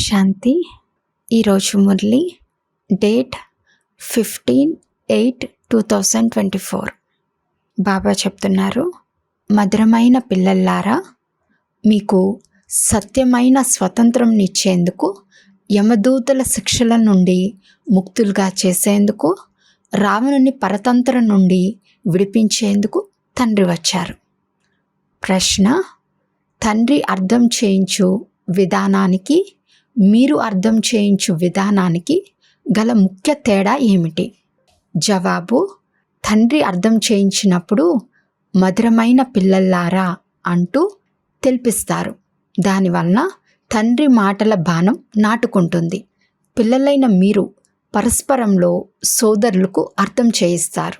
శాంతి. ఈరోజు మురళి డేట్ 15/8/2024. బాబా చెప్తున్నారు, మధురమైన పిల్లల్లారా, మీకు సత్యమైన స్వతంత్రంనిచ్చేందుకు, యమదూతల శిక్షల నుండి ముక్తులుగా చేసేందుకు, రావణుని పరతంత్రం నుండి విడిపించేందుకు తండ్రి వచ్చారు. ప్రశ్న: తండ్రి అర్థం చేయించు విధానానికి మీరు అర్థం చేయించు విధానానికి గల ముఖ్య తేడా ఏమిటి? జవాబు: తండ్రి అర్థం చేయించినప్పుడు మధురమైన పిల్లల్లారా అంటూ తెలిపిస్తారు. దానివలన తండ్రి మాటల బాణం నాటుకుంటుంది. పిల్లలైన మీరు పరస్పరంలో సోదరులకు అర్థం చేయిస్తారు.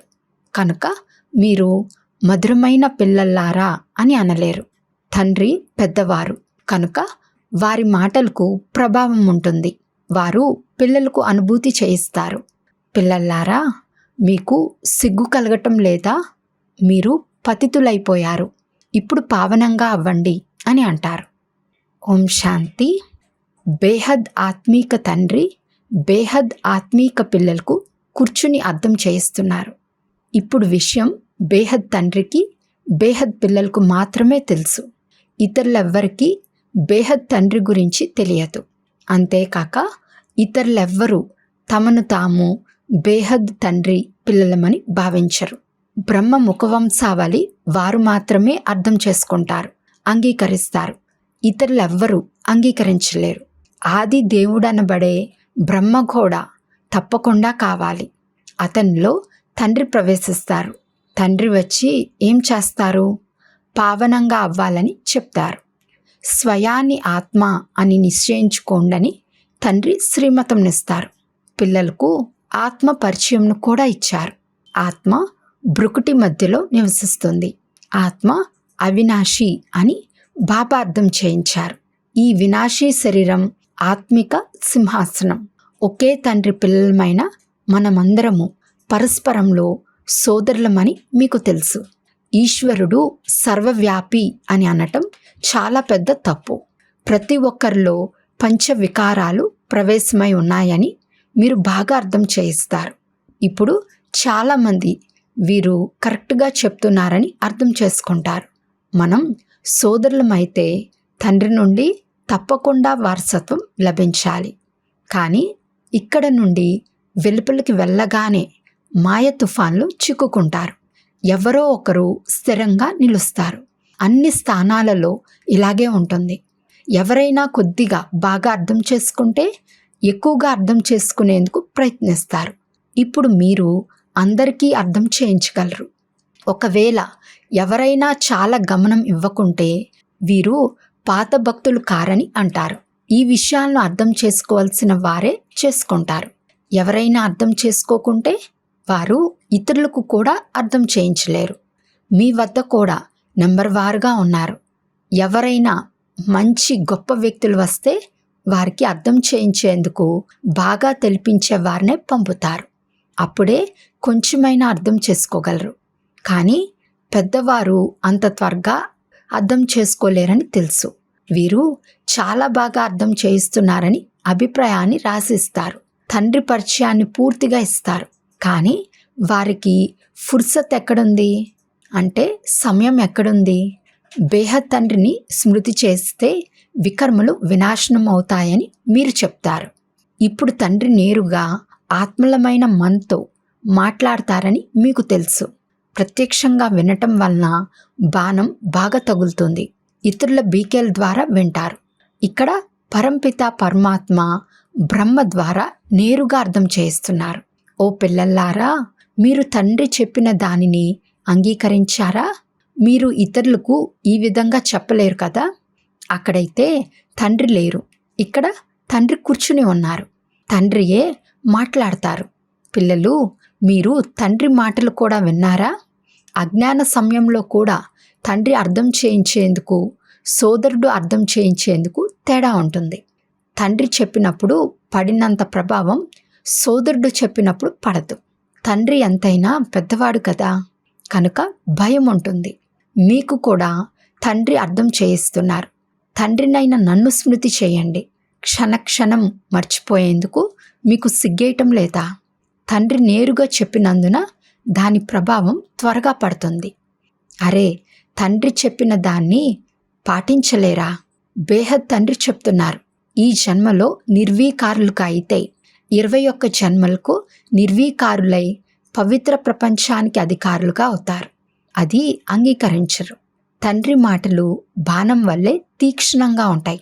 కనుక మీరు మధురమైన పిల్లల్లారా అని అనలేరు. తండ్రి పెద్దవారు కనుక వారి మాటలకు ప్రభావం ఉంటుంది. వారు పిల్లలకు అనుభూతి చేయిస్తారు. పిల్లల్లారా, మీకు సిగ్గు కలగటం లేదా? మీరు పతితులైపోయారు, ఇప్పుడు పావనంగా అవ్వండి అని అంటారు. ఓం శాంతి. బేహద్ ఆత్మీక తండ్రి బేహద్ ఆత్మీక పిల్లలకు కూర్చుని అర్థం చేయిస్తున్నారు. ఇప్పుడు విషయం బేహద్ తండ్రికి బేహద్ పిల్లలకు మాత్రమే తెలుసు. ఇతరులెవ్వరికీ బేహద్ తండ్రి గురించి తెలియదు. అంతేకాక ఇతరులెవ్వరూ తమను తాము బేహద్ తండ్రి పిల్లలమని భావించరు. బ్రహ్మ ముఖవంశావళి వారు మాత్రమే అర్థం చేసుకుంటారు, అంగీకరిస్తారు. ఇతరులెవ్వరూ అంగీకరించలేరు. ఆది దేవుడనబడే బ్రహ్మ కూడా తప్పకుండా కావాలి. అతనిలో తండ్రి ప్రవేశిస్తారు. తండ్రి వచ్చి ఏం చేస్తారు? పావనంగా అవ్వాలని చెప్తారు. స్వయాన్ని ఆత్మ అని నిశ్చయించుకోండని తండ్రి శ్రీమతంనిస్తారు. పిల్లలకు ఆత్మ పరిచయంను కూడా ఇచ్చారు. ఆత్మ బ్రుకుటి మధ్యలో నివసిస్తుంది. ఆత్మ అవినాశి అని బాబా అర్థం చేయించారు. ఈ వినాశీ శరీరం ఆత్మిక సింహాసనం. ఒకే తండ్రి పిల్లలమైన మనమందరము పరస్పరంలో సోదరులమని మీకు తెలుసు. ఈశ్వరుడు సర్వవ్యాపి అని అనటం చాలా పెద్ద తప్పు. ప్రతి ఒక్కరిలో పంచవికారాలు ప్రవేశమై ఉన్నాయని మీరు బాగా అర్థం చేయిస్తారు. ఇప్పుడు చాలామంది వీరు కరెక్ట్గా చెప్తున్నారని అర్థం చేసుకుంటారు. మనం సోదరులమైతే తండ్రి నుండి తప్పకుండా వారసత్వం లభించాలి. కానీ ఇక్కడ నుండి వెలుపలికి వెళ్ళగానే మాయ తుఫాన్లు చిక్కుకుంటారు. ఎవరో ఒకరు స్థిరంగా నిలుస్తారు. అన్ని స్థానాలలో ఇలాగే ఉంటుంది. ఎవరైనా కొద్దిగా బాగా అర్థం చేసుకుంటే ఎక్కువగా అర్థం చేసుకునేందుకు ప్రయత్నిస్తారు. ఇప్పుడు మీరు అందరికీ అర్థం చేయించగలరు. ఒకవేళ ఎవరైనా చాలా గమనం ఇవ్వకుంటే వీరు పాత భక్తులు కారని అంటారు. ఈ విషయాలను అర్థం చేసుకోవాల్సిన వారే చేసుకుంటారు. ఎవరైనా అర్థం చేసుకోకుంటే వారు ఇతరులకు కూడా అర్థం చేయించలేరు. మీ వద్ద కూడా నెంబర్ వారుగా ఉన్నారు. ఎవరైనా మంచి గొప్ప వ్యక్తులు వస్తే వారికి అర్థం చేయించేందుకు బాగా తెలిపించే వారినే పంపుతారు. అప్పుడే కొంచెమైనా అర్థం చేసుకోగలరు. కానీ పెద్దవారు అంత త్వరగా అర్థం చేసుకోలేరని తెలుసు. వీరు చాలా బాగా అర్థం చేయిస్తున్నారని అభిప్రాయాన్ని రాసిస్తారు. తండ్రి పరిచయాన్ని పూర్తిగా ఇస్తారు. కానీ వారికి ఫుర్సత్ ఎక్కడుంది అంటే సమయం ఎక్కడుంది? బేహద్ తండ్రిని స్మృతి చేస్తే వికర్మలు వినాశనం అవుతాయని మీరు చెప్తారు. ఇప్పుడు తండ్రి నేరుగా ఆత్మలమైన మనతో మాట్లాడతారని మీకు తెలుసు. ప్రత్యక్షంగా వినటం వలన బాణం బాగా తగులుతుంది. ఇతరుల బీకేల ద్వారా వింటారు. ఇక్కడ పరంపిత పరమాత్మ బ్రహ్మ ద్వారా నేరుగా అర్థం చేయిస్తున్నారు. ఓ పిల్లల్లారా, మీరు తండ్రి చెప్పిన దానిని అంగీకరించారా? మీరు ఇతరులకు ఈ విధంగా చెప్పలేరు కదా. అక్కడైతే తండ్రి లేరు, ఇక్కడ తండ్రి కూర్చుని ఉన్నారు. తండ్రియే మాట్లాడతారు. పిల్లలు, మీరు తండ్రి మాటలు కూడా విన్నారా? అజ్ఞాన సమయంలో కూడా తండ్రి అర్థం చేయించేందుకు, సోదరుడు అర్థం చేయించేందుకు తేడా ఉంటుంది. తండ్రి చెప్పినప్పుడు పడినంత ప్రభావం సోదరుడు చెప్పినప్పుడు పడదు. తండ్రి ఎంతైనా పెద్దవాడు కదా, కనుక భయం ఉంటుంది. మీకు కూడా తండ్రి అర్థం చేయిస్తున్నారు. తండ్రినైన నన్ను స్మృతి చేయండి. క్షణక్షణం మర్చిపోయేందుకు మీకు సిగ్గేయటం లేదా? తండ్రి నేరుగా చెప్పినందున దాని ప్రభావం త్వరగా పడుతుంది. అరే, తండ్రి చెప్పిన దాన్ని పాటించలేరా? బేహద్ తండ్రి చెప్తున్నారు, ఈ జన్మలో నిర్వీకారులుగా అయితే 21 జన్మలకు నిర్వీకారులై పవిత్ర ప్రపంచానికి అధికారులుగా అవుతారు. అది అంగీకరించరు. తండ్రి మాటలు బాణం వల్లే తీక్షణంగా ఉంటాయి.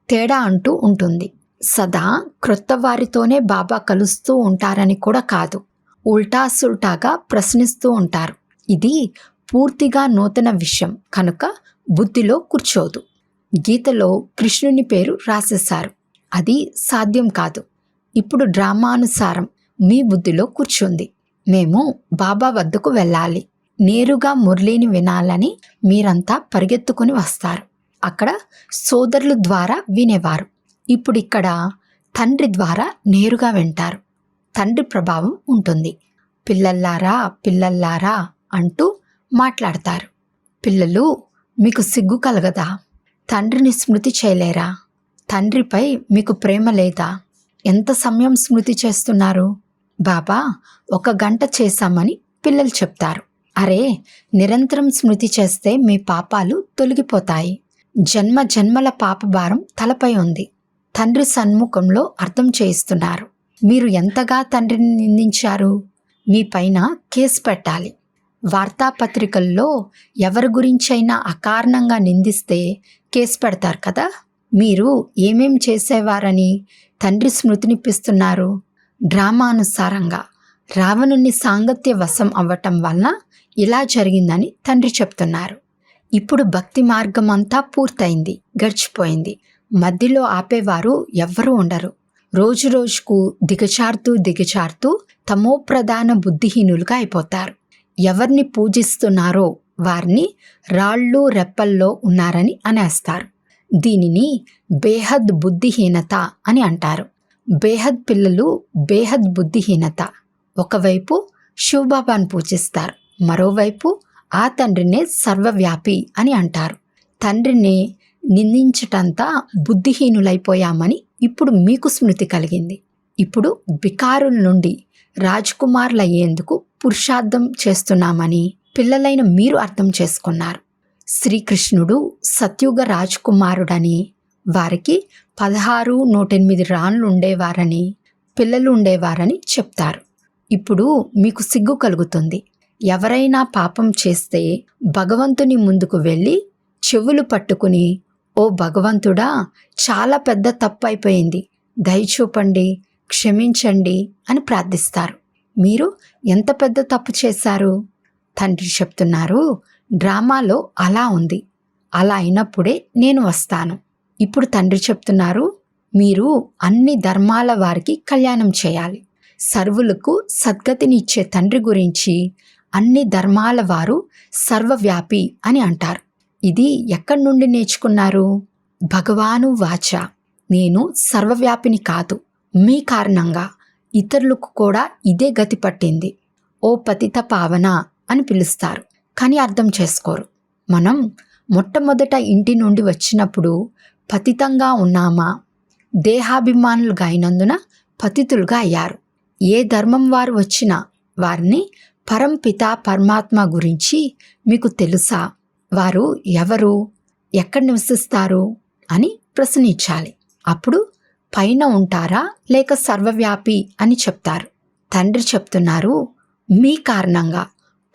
తేడా అంటూ ఉంటుంది. సదా క్రొత్త వారితోనే బాబా కలుస్తూ ఉంటారని కూడా కాదు, ఉల్టా సుల్టాగా ప్రశ్నిస్తూ ఉంటారు. ఇది పూర్తిగా నూతన విషయం కనుక బుద్ధిలో కూర్చోదు. గీతలో కృష్ణుని పేరు రాసేశారు, అది సాధ్యం కాదు. ఇప్పుడు డ్రామానుసారం మీ బుద్ధిలో కూర్చుంది. మేము బాబా వద్దకు వెళ్ళాలి, నేరుగా మురళిని వినాలని మీరంతా పరిగెత్తుకుని వస్తారు. అక్కడ సోదరుల ద్వారా వినేవారు. ఇప్పుడు ఇక్కడ తండ్రి ద్వారా నేరుగా వింటారు. తండ్రి ప్రభావం ఉంటుంది. పిల్లల్లారా పిల్లల్లారా అంటూ మాట్లాడతారు. పిల్లలు, మీకు సిగ్గు కలగదా? తండ్రిని స్మృతి చేయలేరా? తండ్రిపై మీకు ప్రేమ లేదా? ఎంత సమయం స్మృతి చేస్తున్నారు? బాబా 1 గంట చేశామని పిల్లలు చెప్తారు. అరే, నిరంతరం స్మృతి చేస్తే మీ పాపాలు తొలగిపోతాయి. జన్మ జన్మల పాప భారం తలపై ఉంది. తండ్రి సన్ముఖంలో అర్థం చేయిస్తున్నారు. మీరు ఎంతగా తండ్రిని నిందించారు? మీ పైన కేసు పెట్టాలి. వార్తాపత్రికల్లో ఎవరి గురించైనా అకారణంగా నిందిస్తే కేసు పెడతారు కదా. మీరు ఏమేం చేసేవారని తండ్రి స్మృతినిప్పిస్తున్నారు? డ్రామానుసారంగా రావణుని సాంగత్య వశం అవ్వటం వలన ఇలా జరిగిందని తండ్రి చెప్తున్నారు. ఇప్పుడు భక్తి మార్గం అంతా పూర్తయింది, గడిచిపోయింది. మధ్యలో ఆపేవారు ఎవ్వరూ ఉండరు. రోజు రోజుకు దిగజారుతూ తమో ప్రధాన బుద్ధిహీనులుగా అయిపోతారు. ఎవరిని పూజిస్తున్నారో వారిని రాళ్ళు రెప్పల్లో ఉన్నారని అనేస్తారు. దీనిని బేహద్ బుద్ధిహీనత అని అంటారు. బేహద్ పిల్లలు బేహద్ బుద్ధిహీనత. ఒకవైపు శివబాబాను పూజిస్తారు, మరోవైపు ఆ తండ్రినే సర్వవ్యాపి అని అంటారు. తండ్రిని నిందించటంతా బుద్ధిహీనులైపోయామని ఇప్పుడు మీకు స్మృతి కలిగింది. ఇప్పుడు బికారుల నుండి రాజకుమారులయ్యేందుకు పురుషార్థం చేస్తున్నామని పిల్లలైన మీరు అర్థం చేసుకున్నారు. శ్రీకృష్ణుడు సత్యుగ రాజకుమారుడని, వారికి 16, 108 రాణులు ఉండేవారని, పిల్లలు ఉండేవారని చెప్తారు. ఇప్పుడు మీకు సిగ్గు కలుగుతుంది. ఎవరైనా పాపం చేస్తే భగవంతుని ముందుకు వెళ్ళి చెవులు పట్టుకుని, ఓ భగవంతుడా, చాలా పెద్ద తప్పు అయిపోయింది, దయచూపండి, క్షమించండి అని ప్రార్థిస్తారు. మీరు ఎంత పెద్ద తప్పు చేశారు? తండ్రి చెప్తున్నారు, డ్రామాలో అలా ఉంది. అలా అయినప్పుడే నేను వస్తాను. ఇప్పుడు తండ్రి చెప్తున్నారు, మీరు అన్ని ధర్మాల వారికి కళ్యాణం చేయాలి. సర్వులకు సద్గతిని ఇచ్చే తండ్రి గురించి అన్ని ధర్మాల వారు సర్వవ్యాపి అని అంటారు. ఇది ఎక్కడి నుండి నేర్చుకున్నారు? భగవాను వాచ, నేను సర్వవ్యాపిని కాదు, మీ కారణంగా ఇతరులకు కూడా ఇదే గతి పట్టింది. ఓ పతిత పావన అని పిలుస్తారు, కానీ అర్థం చేసుకోరు. మనం మొట్టమొదట ఇంటి నుండి వచ్చినప్పుడు పతితంగా ఉన్నామా? దేహాభిమానులుగా అయినందున పతితులుగా అయ్యారు. ఏ ధర్మం వారు వచ్చినా వారిని పరంపిత పరమాత్మ గురించి మీకు తెలుసా? వారు ఎవరు, ఎక్కడ నివసిస్తారు అని ప్రశ్నించాలి. అప్పుడు పైన ఉంటారా లేక సర్వవ్యాపి అని చెప్తారు. తండ్రి చెప్తున్నారు, మీ కారణంగా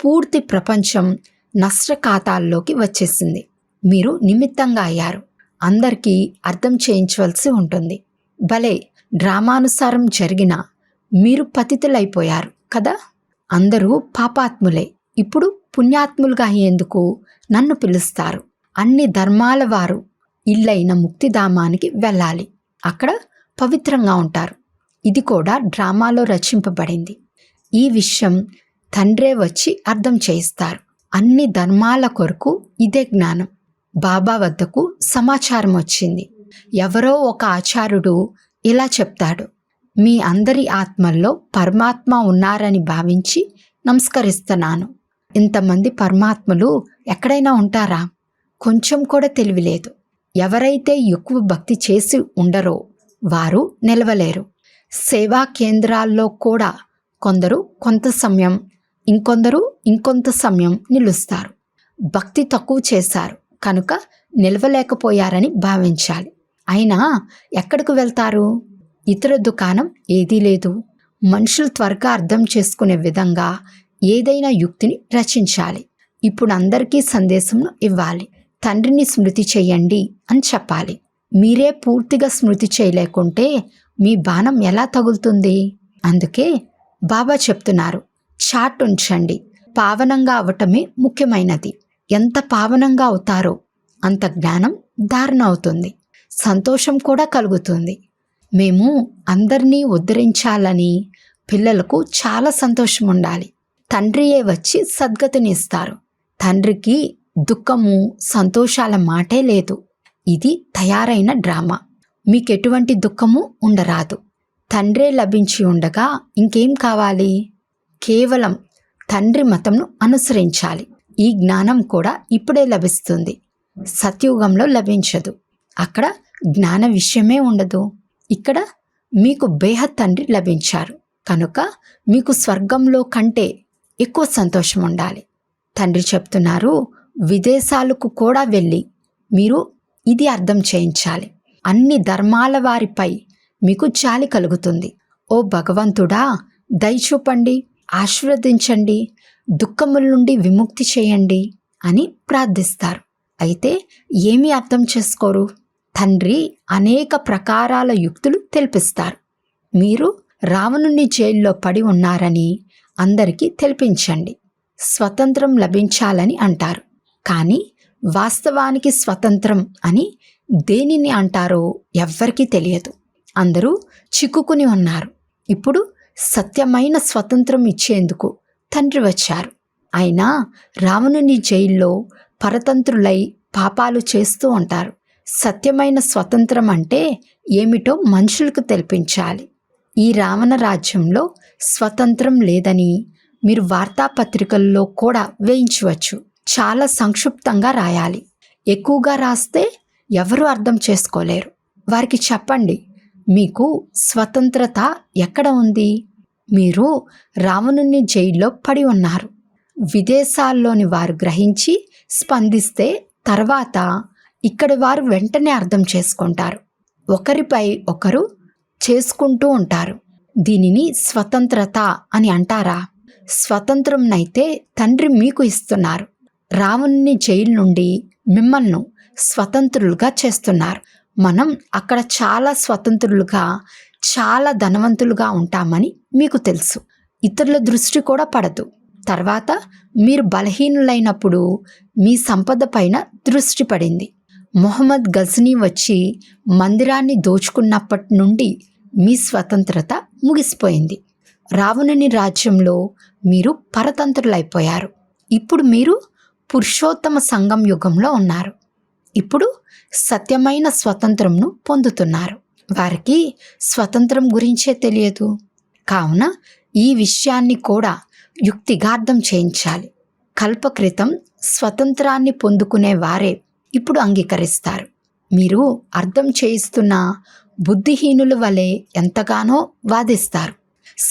పూర్తి ప్రపంచం నష్ట ఖాతాల్లోకి వచ్చేసింది. మీరు నిమిత్తంగా అయ్యారు. అందరికీ అర్థం చేయించవలసి ఉంటుంది. భలే, డ్రామానుసారం జరిగిన మీరు పతితులైపోయారు కదా. అందరూ పాపాత్ములే. ఇప్పుడు పుణ్యాత్ములుగా అయ్యేందుకు నన్ను పిలుస్తారు. అన్ని ధర్మాల వారు ఇల్లైన ముక్తిధామానికి వెళ్ళాలి. అక్కడ పవిత్రంగా ఉంటారు. ఇది కూడా డ్రామాలో రచింపబడింది. ఈ విషయం తండ్రే వచ్చి అర్థం చేయిస్తారు. అన్ని ధర్మాల కొరకు ఇదే జ్ఞానం. బాబా వద్దకు సమాచారం వచ్చింది. ఎవరో ఒక ఆచార్యుడు ఇలా చెప్తాడు, మీ అందరి ఆత్మల్లో పరమాత్మ ఉన్నారని భావించి నమస్కరిస్తున్నాను. ఇంతమంది పరమాత్మలు ఎక్కడైనా ఉంటారా? కొంచెం కూడా తెలివి లేదు. ఎవరైతే ఎక్కువ భక్తి చేసి ఉండరో వారు నిలవలేరు. సేవా కేంద్రాల్లో కూడా కొందరు కొంత సమయం, ఇంకొందరు ఇంకొంత సమయం నిలుస్తారు. భక్తి తక్కువ చేశారు కనుక నిలవలేకపోయారని భావించాలి. అయినా ఎక్కడికి వెళ్తారు? ఇతర దుకాణం ఏదీ లేదు. మనుషులు త్వరగా అర్థం చేసుకునే విధంగా ఏదైనా యుక్తిని రచించాలి. ఇప్పుడు అందరికీ సందేశంను ఇవ్వాలి. తండ్రిని స్మృతి చెయ్యండి అని చెప్పాలి. మీరే పూర్తిగా స్మృతి చేయలేకుంటే మీ బాణం ఎలా తగులుతుంది? అందుకే బాబా చెప్తున్నారు, చాట్ ఉంచండి. పావనంగా అవటమే ముఖ్యమైనది. ఎంత పావనంగా అవుతారో అంత జ్ఞానం ధారణ అవుతుంది, సంతోషం కూడా కలుగుతుంది. మేము అందరినీ ఉద్ధరించాలని పిల్లలకు చాలా సంతోషం ఉండాలి. తండ్రియే వచ్చి సద్గతిని ఇస్తారు. తండ్రికి దుఃఖము సంతోషాల మాటే లేదు. ఇది తయారైన డ్రామా. మీకెటువంటి దుఃఖము ఉండరాదు. తండ్రే లభించి ఉండగా ఇంకేం కావాలి? కేవలం తండ్రి మతంను అనుసరించాలి. ఈ జ్ఞానం కూడా ఇప్పుడే లభిస్తుంది. సత్యుగంలో లభించదు. అక్కడ జ్ఞాన విషయమే ఉండదు. ఇక్కడ మీకు బేహద్ తండ్రి లభించారు కనుక మీకు స్వర్గంలో కంటే ఎక్కువ సంతోషం ఉండాలి. తండ్రి చెప్తున్నారు, విదేశాలకు కూడా వెళ్ళి మీరు ఇది అర్థం చేయించాలి. అన్ని ధర్మాల వారిపై మీకు జాలి కలుగుతుంది. ఓ భగవంతుడా, దయ చూపండి, ఆశీర్వదించండి, దుఃఖముల నుండి విముక్తి చేయండి అని ప్రార్థిస్తారు. అయితే ఏమీ అర్థం చేసుకోరు. తండ్రి అనేక ప్రకారాల యుక్తులు తెలిపిస్తారు. మీరు రావణుని జైల్లో పడి ఉన్నారని అందరికీ తెలిపించండి. స్వతంత్రం లభించాలని అంటారు. కానీ వాస్తవానికి స్వతంత్రం అని దేనిని అంటారో ఎవ్వరికీ తెలియదు. అందరూ చిక్కుకుని ఉన్నారు. ఇప్పుడు సత్యమైన స్వతంత్రం ఇచ్చేందుకు తండ్రి వచ్చారు. అయినా రావణుని జైల్లో పరతంత్రులై పాపాలు చేస్తూ ఉంటారు. సత్యమైన స్వతంత్రం అంటే ఏమిటో మనుషులకు తెలిపించాలి. ఈ రావణ రాజ్యంలో స్వతంత్రం లేదని మీరు వార్తాపత్రికల్లో కూడా వేయించవచ్చు. చాలా సంక్షిప్తంగా రాయాలి. ఎక్కువగా రాస్తే ఎవరు అర్థం చేసుకోలేరు. వారికి చెప్పండి, మీకు స్వతంత్రత ఎక్కడ ఉంది? మీరు రావణుని జైల్లో పడి ఉన్నారు. విదేశాల్లోని వారు గ్రహించి స్పందిస్తే తర్వాత ఇక్కడి వారు వెంటనే అర్థం చేసుకుంటారు. ఒకరిపై ఒకరు చేసుకుంటూ ఉంటారు. దీనిని స్వతంత్రత అని అంటారా? స్వతంత్రంనైతే తండ్రి మీకు ఇస్తున్నారు. రావణుని జైలు నుండి మిమ్మల్ని స్వతంత్రులుగా చేస్తున్నారు. మనం అక్కడ చాలా స్వతంత్రులుగా, చాలా ధనవంతులుగా ఉంటామని మీకు తెలుసు. ఇతరుల దృష్టి కూడా పడదు. తర్వాత మీరు బలహీనులైనప్పుడు మీ సంపద పైన దృష్టి పడింది. మొహమ్మద్ గజ్నీ వచ్చి మందిరాన్ని దోచుకున్నప్పటి నుండి మీ స్వతంత్రత ముగిసిపోయింది. రావణుని రాజ్యంలో మీరు పరతంత్రులైపోయారు. ఇప్పుడు మీరు పురుషోత్తమ సంగం యుగంలో ఉన్నారు. ఇప్పుడు సత్యమైన స్వతంత్రంను పొందుతున్నారు. వారికి స్వతంత్రం గురించే తెలియదు. కావున ఈ విషయాన్ని కూడా యుక్తిగార్థం చేయించాలి. కల్పక్రితం స్వతంత్రాన్ని పొందుకునే వారే ఇప్పుడు అంగీకరిస్తారు. మీరు అర్థం చేయిస్తున్న బుద్ధిహీనుల వలె ఎంతగానో వాదిస్తారు.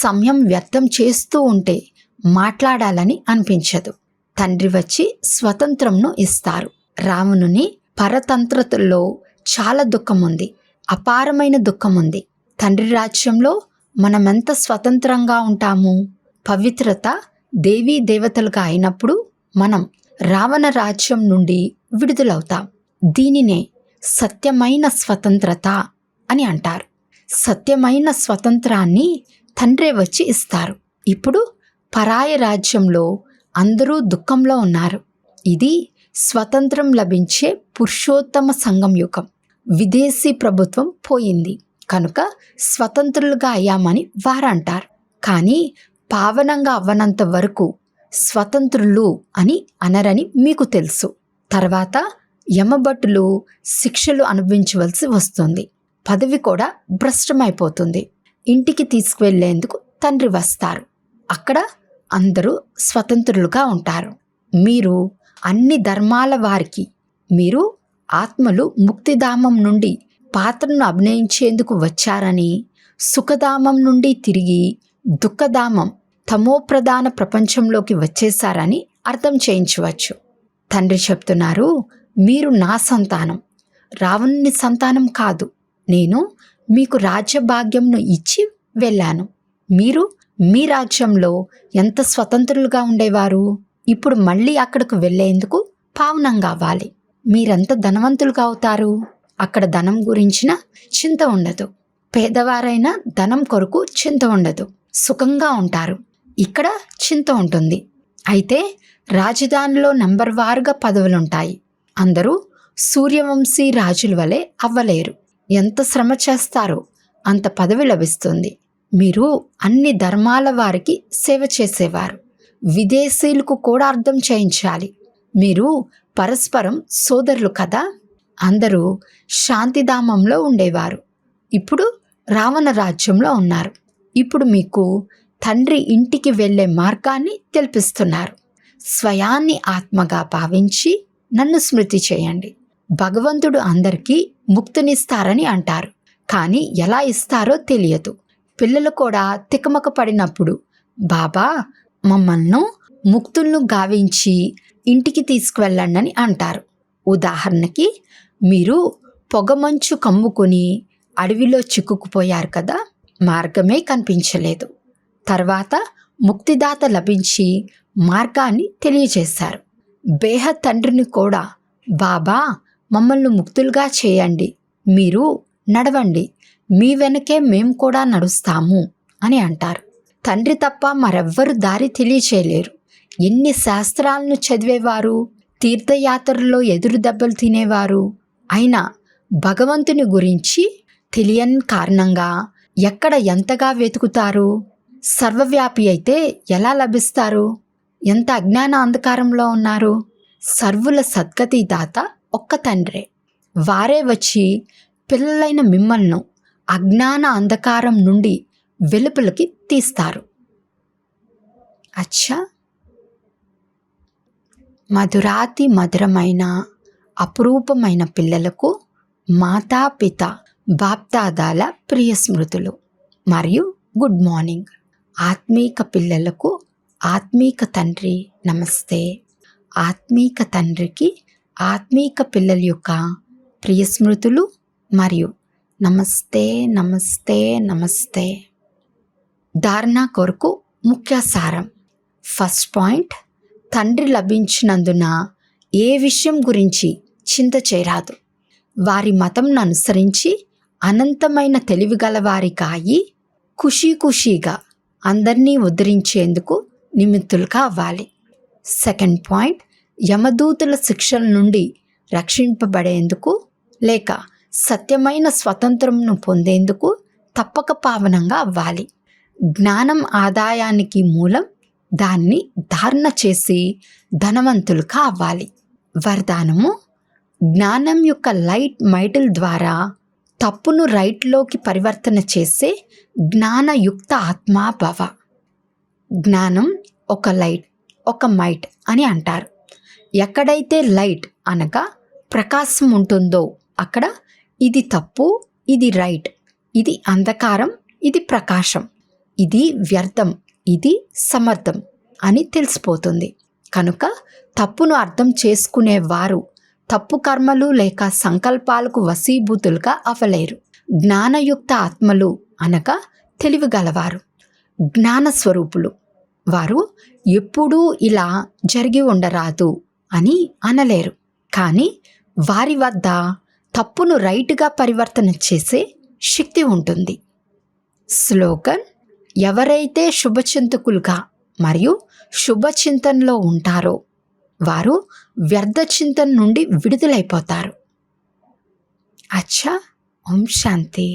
సమయం వ్యర్థం చేస్తూ ఉంటే మాట్లాడాలని అనిపించదు. తండ్రి వచ్చి స్వతంత్రంను ఇస్తారు. రావణుని పరతంత్రతలో చాలా దుఃఖం ఉంది, అపారమైన దుఃఖం ఉంది. తండ్రి రాజ్యంలో మనమెంత స్వతంత్రంగా ఉంటాము. పవిత్రత దేవీ దేవతలుగా అయినప్పుడు మనం రావణ రాజ్యం నుండి విడుదలవుతాం. దీనినే సత్యమైన స్వతంత్రత అని అంటారు. సత్యమైన స్వతంత్రాన్ని తండ్రే వచ్చి ఇస్తారు. ఇప్పుడు పరాయ రాజ్యంలో అందరూ దుఃఖంలో ఉన్నారు. ఇది స్వతంత్రం లభించే పురుషోత్తమ సంగం యుగం. విదేశీ ప్రభుత్వం పోయింది కనుక స్వతంత్రులుగా అయ్యామని వారంటారు. కానీ పావనంగా అవ్వనంత వరకు స్వతంత్రులు అని అనరని మీకు తెలుసు. తర్వాత యమభటులు శిక్షలు అనుభవించవలసి వస్తుంది. పదవి కూడా భ్రష్టమైపోతుంది. ఇంటికి తీసుకువెళ్లేందుకు తండ్రి వస్తారు. అక్కడ అందరూ స్వతంత్రులుగా ఉంటారు. మీరు అన్ని ధర్మాల వారికి, మీరు ఆత్మలు ముక్తిధామం నుండి పాత్రను అభినయించేందుకు వచ్చారని, సుఖధామం నుండి తిరిగి దుఃఖధామం తమోప్రధాన ప్రపంచంలోకి వచ్చేశారని అర్థం చేయించవచ్చు. తండ్రి చెప్తున్నారు, మీరు నా సంతానం, రావణుని సంతానం కాదు. నేను మీకు రాజ్యభాగ్యంను ఇచ్చి వెళ్ళాను. మీరు మీ రాజ్యంలో ఎంత స్వతంత్రులుగా ఉండేవారు. ఇప్పుడు మళ్ళీ అక్కడికి వెళ్ళేందుకు పావనం కావాలి. మీరెంత ధనవంతులుగా అవుతారు. అక్కడ ధనం గురించిన చింత ఉండదు. పేదవారైనా ధనం కొరకు చింత ఉండదు. సుఖంగా ఉంటారు. ఇక్కడ చింత ఉంటుంది. అయితే రాజధానిలో నంబర్ వారుగా పదవులుంటాయి. అందరూ సూర్యవంశీ రాజుల వలె అవ్వలేరు. ఎంత శ్రమ చేస్తారో అంత పదవి లభిస్తుంది. మీరు అన్ని ధర్మాల వారికి సేవ చేసేవారు. విదేశీయులకు కూడా అర్థం చేయించాలి. మీరు పరస్పరం సోదరులు కదా. అందరూ శాంతిధామంలో ఉండేవారు. ఇప్పుడు రావణ రాజ్యంలో ఉన్నారు. ఇప్పుడు మీకు తండ్రి ఇంటికి వెళ్ళే మార్గాన్ని తెలిపిస్తున్నారు. స్వయాన్ని ఆత్మగా భావించి నన్ను స్మృతి చేయండి. భగవంతుడు అందరికీ ముక్తినిస్తారని అంటారు, కానీ ఎలా ఇస్తారో తెలియదు. పిల్లలు కూడా తికమక పడినప్పుడు బాబా మమ్మల్ని ముక్తులను గావించి ఇంటికి తీసుకువెళ్ళండి అని అంటారు. ఉదాహరణకి, మీరు పొగమంచు కమ్ముకొని అడవిలో చిక్కుకుపోయారు కదా, మార్గమే కనిపించలేదు. తర్వాత ముక్తిదాత లభించి మార్గాన్ని తెలియజేశారు. బేహద్ తండ్రిని కూడా బాబా మమ్మల్ని ముక్తులుగా చేయండి, మీరు నడవండి, మీ వెనకే మేము కూడా నడుస్తాము అని అంటారు. తండ్రి తప్ప మరెవ్వరు దారి తెలియచేయలేరు. ఎన్ని శాస్త్రాలను చదివేవారు, తీర్థయాత్రల్లో ఎదురు దెబ్బలు తినేవారు అయినా భగవంతుని గురించి తెలియని కారణంగా ఎక్కడ ఎంతగా వెతుకుతారు. సర్వవ్యాపి అయితే ఎలా లభిస్తారు. ఎంత అజ్ఞాన అంధకారంలో ఉన్నారు. సర్వుల సద్గతి దాత ఒక్క తండ్రే. వారే వచ్చి పిల్లలైన మిమ్మల్ని అజ్ఞాన అంధకారం నుండి వెలుపలికి తీస్తారు. అచ్చా, మధురాతి మధురమైన అపురూపమైన పిల్లలకు మాతాపిత బాప్దాదాల ప్రియ స్మృతులు మరియు గుడ్ మార్నింగ్. ఆత్మీక పిల్లలకు ఆత్మీక తండ్రి నమస్తే. ఆత్మీక తండ్రికి ఆత్మీక పిల్లల యొక్క ప్రియ స్మృతులు మరియు నమస్తే నమస్తే నమస్తే. ధారణ కొరకు ముఖ్య సారం. ఫస్ట్ పాయింట్, తండ్రి లభించినందున ఏ విషయం గురించి చింత చేయరాదు. వారి మతంను అనుసరించి అనంతమైన తెలివిగల వారి కాయి ఖుషీగా అందరినీ ఉద్ధరించేందుకు నిమిత్తులుగా అవ్వాలి. సెకండ్ పాయింట్, యమదూతుల శిక్షల నుండి రక్షింపబడేందుకు లేక సత్యమైన స్వతంత్రంను పొందేందుకు తప్పక పావనంగా అవ్వాలి. జ్ఞానం ఆదాయానికి మూలం. దాన్ని ధారణ చేసి ధనవంతులుగా అవ్వాలి. వరదానము, జ్ఞానం యొక్క లైట్ మైటిల్ ద్వారా తప్పును రైట్లోకి పరివర్తన చేసే జ్ఞానయుక్త ఆత్మా భవ. జ్ఞానం ఒక లైట్, ఒక మైట్ అని అంటారు. ఎక్కడైతే లైట్ అనగా ప్రకాశం ఉంటుందో అక్కడ ఇది తప్పు, ఇది రైట్, ఇది అంధకారం, ఇది ప్రకాశం, ఇది వ్యర్థం, ఇది సమర్థం అని తెలిసిపోతుంది. కనుక తప్పును అర్థం చేసుకునేవారు తప్పు కర్మలు లేక సంకల్పాలకు వశీభూతులుగా అవ్వలేరు. జ్ఞానయుక్త ఆత్మలు అనగా తెలివిగలవారు, జ్ఞానస్వరూపులు. వారు ఎప్పుడూ ఇలా జరిగి ఉండరాదు అని అనలేరు. కానీ వారి వద్ద తప్పును రైట్గా పరివర్తన చేసే శక్తి ఉంటుంది. స్లోగన్, ఎవరైతే శుభచింతకులుగా మరియు శుభచింతనలో ఉంటారో వారు వ్యర్థ చింతన నుండి విడుదలైపోతారు. అచ్చా, ఓం శాంతి.